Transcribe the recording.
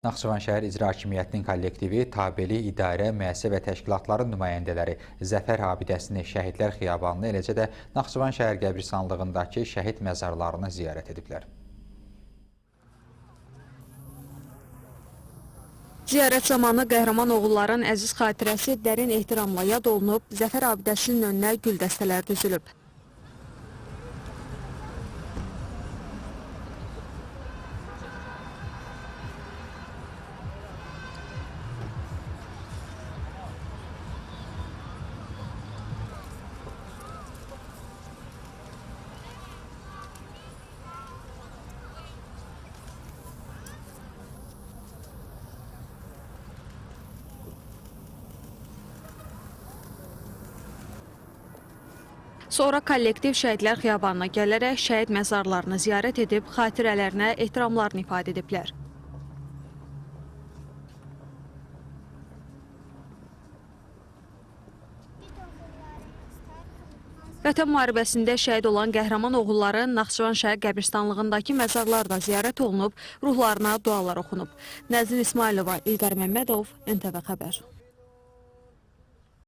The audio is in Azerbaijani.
Naxçıvan şəhər İcra Hakimiyyətinin kollektivi, tabeli, idarə, müəssisə və təşkilatların nümayəndələri Zəfər abidəsini, Şəhidlər Xiyabanını, eləcə də Naxçıvan şəhər qəbristanlığındakı şəhid məzarlarını ziyarət ediblər. Ziyarət zamanı qəhrəman oğulların əziz xatirəsi dərin ehtiramla yad olunub, Zəfər abidəsinin önünə gül dəstələr düzülüb. Sonra kollektiv Şəhidlər Xiyabanına gələrək şəhid məzarlarını ziyarət edib, xatirələrinə ehtiramlarını ifadə ediblər. Vətən müharibəsində şəhid olan qəhrəman oğulların Naxçıvan şəhər qəbristanlığındakı məzarlar da ziyarət olunub, ruhlarına dualar oxunub. Nəzrin İsmailova, İlqar Məmmədov, NTV Xəbər.